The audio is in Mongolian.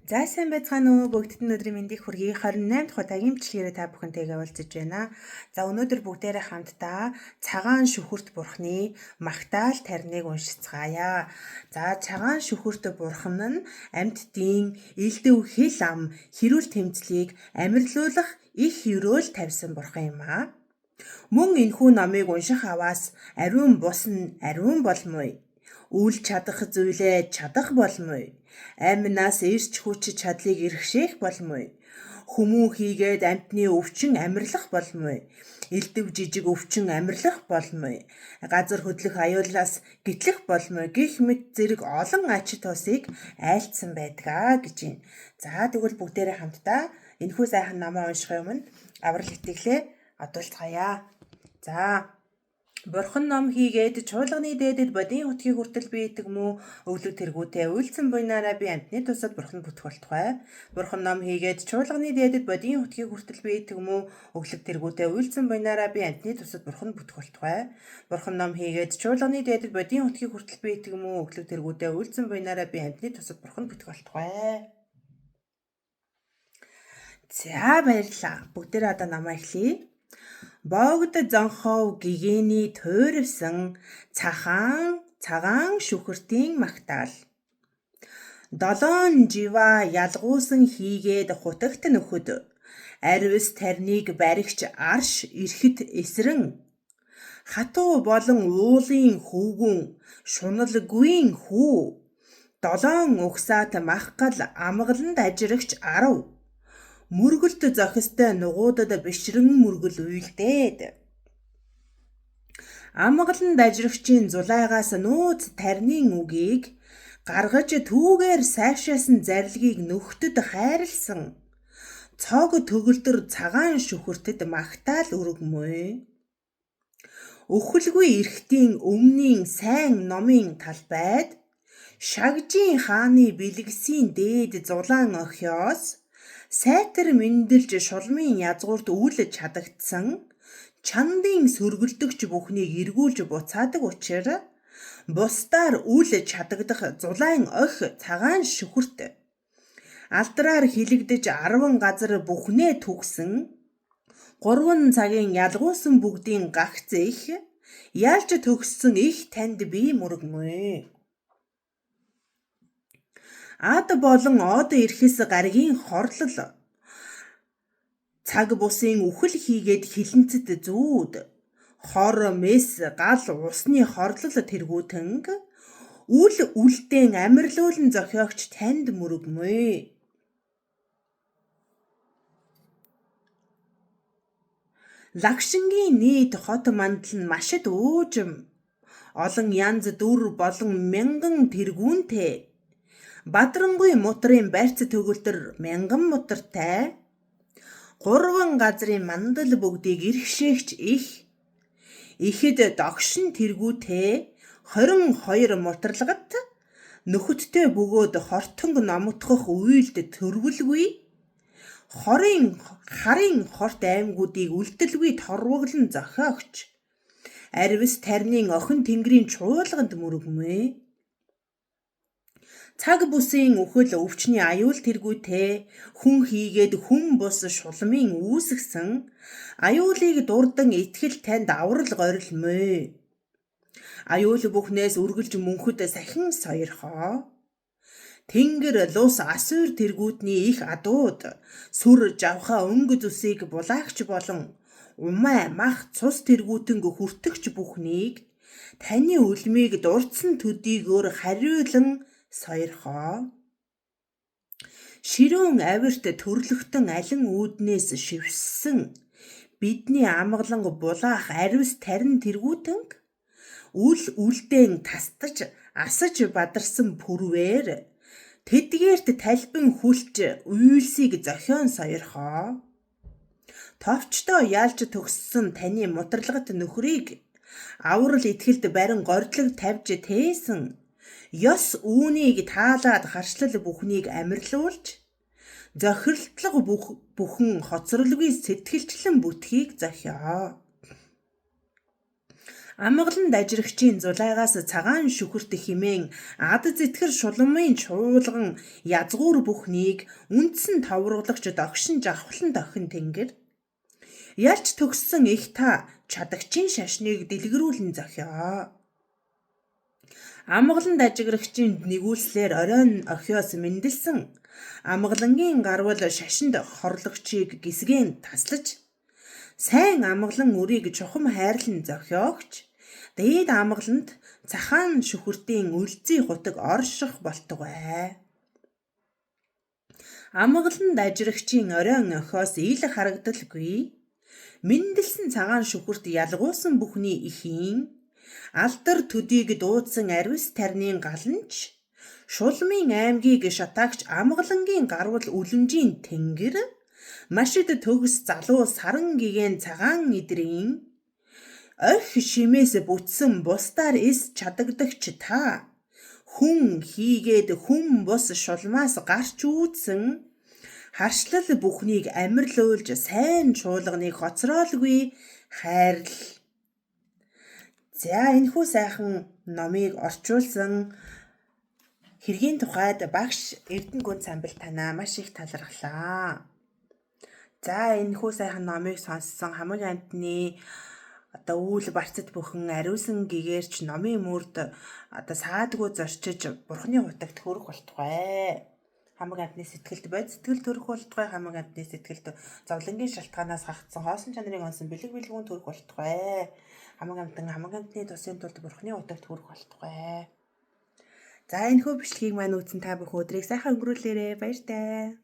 За сайн байцгаана уу бүгдд нь өдрийн мэндийг хүргэе. 28 дахь удаагийн бичлэгээр та бүхэнтэйгээ уулзаж байна. За өнөөдөр бүгдээрээ хамтдаа цагаан шүхүрт бурхны магтаал тариныг уншицгаая. За цагаан шүхүрт бурхан нь амьтдын элдэв хэл ам хэрүүл тэмцлийг амирлуулах их өрөөл тавьсан бурхан юм аа. Мөн энэхүү номыг унших аваас ариун бус нь ариун болмой. Үл чадах зүйлээ чадах болмой. Амнаас ирч хүч чадлыг ирхшээх болмой. Хүмүүн хийгээд амьтны өвчин амьрлах болмой. Элдэв жижиг өвчин амьрлах болмой. Газар хөдлөх аюулаас гэтлэх болмой. Гэх мэт зэрэг олон ач тусыг айлтсан байдгаа гэж байна. За тэгвэл бүгдээрээ хамтдаа энэхүү сайхан намаа уншихын өмнө аврал итгэлээ одуулцгаая. За Бурхан ном хийгээд чуулганы дээдэд бодийн утгийг хүртэл бийтэг мүү өглөг тэргүүтээ үйлцэн буйнаараа би амьтны тусад бурхан бүтэх болтугай. Бурхан ном хийгээд чуулганы дээдэд бодийн утгийг хүртэл бийтэг мүү өглөг тэргүүтээ үйлцэн буйнаараа би амьтны тусад бурхан бүтэх болтугай. Бурхан ном хийгээд чуулганы дээдэд бодийн утгийг хүртэл бийтэг мүү өглөг тэргүүтээ үйлцэн буйнаараа би амьтны тусад бурхан бүтэх болтугай. За баярлалаа. Бүгдээрээ одоо намаа эхлэе. Богд зонхов гэгээний туйрвсан цагаан шүхэртийн магтаал. 7 жива ялгуусан хийгээд хутагт нөхөд аривс тарныг баригч арш ирэхэд эсрэн хатуу болон уулын хөвгүн шуналгүйн хүү 7 угсаат махгал амгаланд ажирагч 10 мөргөлт зохистой нугуудад бишрэн мөргөл уйлдээд амгаланд ажирагчийн зулайгаас нууц тарнын үгийг гаргаж түүгээр сайшаасан зарлигийг нөхдөд хайрлсан цог төгөлдөр цагаан шүхэртэд магтаал өргөмөө. Өхөлгүй эрхтийн өмнийн сайн номын талбайд шагжийн хааны бэлгэсийн дээд зулаан охиос сайтар мэндэлж шулмын язгуурт үл чадагдсан чандын сөргөлдөгч бүхнийг эргүүлж буцаадаг учраа бусдаар үл чадагдах зулайн ох цагаан шүхэрт алдраар хилэгдэж 10 газар бүхнээ түгсэн 3 цагийн ялгуусан бүгдийн гагц их ялж төгссөн их танд би мөргмөө. Ад болон од ирэхс гаргийн хорлол цаг бусын үхэл хийгээд хилэнцэд зүүд хор мэс гал усны хорлол тэргүүтэнг үл үлдээн амирлуулан зохиогч танд мөргмөө. Лагшингийн нийт хот мандал нь машид уужим олон янз дүр болон мянган тэргүүнтэй Бадрангуй мутрын барьц төгөлдөр мянган мутартай 3 газрын мандал бүгдийг ирхшээгч ихэд догшин тэргүүтэй 22 мутарлагат нөхөдтэй бөгөөд хортонг номотгох уйлд төрвөлгүй харын хорт аймгуудыг үлдэлгүй торвоглон зохиогч аривс тарнын охин тэнгэрийн чуулганд мөргмөө. Цаг бүсийн үхэл өвчний аюул тэргүүтэй хүн хийгээд хүн бус шулмын үүсгсэн аюулыг дурдан итгэл танд аврал горилмөө. Аюул бүхнээс үргэлж мөнхөд сахин сойрхоо. Тэнгэр лус асуур тэргүүдний их адууд сүр жавха өнгө зүсийг булаагч болон умай мах цус тэргүүтэнг хүртэгч бүхнийг таны үлмийг дурдсан төдийгөөр хариулан сойрхоо. Ширүүн авирт төрлөختөн алин үүднээс шивссэн бидний амгаланг булаах аривс тарин тэргүүтэнг үл үлдээн тастаж асаж бадарсан пүрвээр тэдгээрт талбин хүлч уйлсыг зохион сойрхоо. Товчдоо ялж төгссөн таны мутарлагат нөхрийг аврал итгэлд барин гордлог тавьж тээсэн ёс үүнийг таалаад харшлал бүхнийг амирлуулж зохирлтлого бүхэн хоцролгүй сэтгэлчлэн бүтхийг зохиоо. Амгалан дажрагчийн зулайгаас цагаан шүхэрт химэн ад зэтгэр шуламын чуулган язгуур бүхнийг үндсэн товруулагч догшин жавхлан дохин тэнгэр. Ялч төгссөн их та чадагчийн шашныг дэлгэрүүлэн зохио. Амгалан дажрагчийн нэгүүлслэр оройн охиос мэндэлсэн амгалангийн гарвал шашинд хорлогчийг гисгэн таслаж сайн амгалан үрийг чухам хайрлан зохиогч дээд амгаланд цахаан шүхэртийн үлзий хутаг орших болтугай. Амгалан дажрагчийн оройн охиос ил харагдалгүй мэндэлсэн цагаан шүхэрт ялгуусан бүхний ихийн алдар төдийг дуудсан ариус тарнын галанч шулмын аймгийг шатаагч амгалангийн гарвал үлэмжийн тэнгэр машид төгс залуу саран гигэн цагаан идрийн ох шимээс бүтсэн бусдаар эс чадагдагч та хүн хийгээд хүн бус шулмаас гарч үүдсэн харшлал бүхнийг амирлуулж сайн чуулганыг хоцроолгүй хайрл. За энэхүү сайхан номыг орчуулсан хэргийн тухайд багш Эрдэнэ Самбал танаа маш их талархлаа. За энэхүү сайхан номыг сонссон хамаг амтны үйл барцад бүхэн ариусан гэгээрч номын мөрд саадгүй зорчиж бурхны хутагт хүрэх болтугай. Хамаг амтны сэтгэлд бод сэтгэл төрөх болтугай. Хамаг амтны сэтгэлд зовлонгийн шалтгаанаас хагацсан хоосон чанарын онсон бэлэг бэлгүүн төрөх болтугай. Хамаг амтны тусын тулд бурхны хутагт хүрэх болтугай. За энэхүү бичлэгийг маань үзсэн та бүхэн өдрийг сайхан өнгөрүүлээрэй. Баяртай.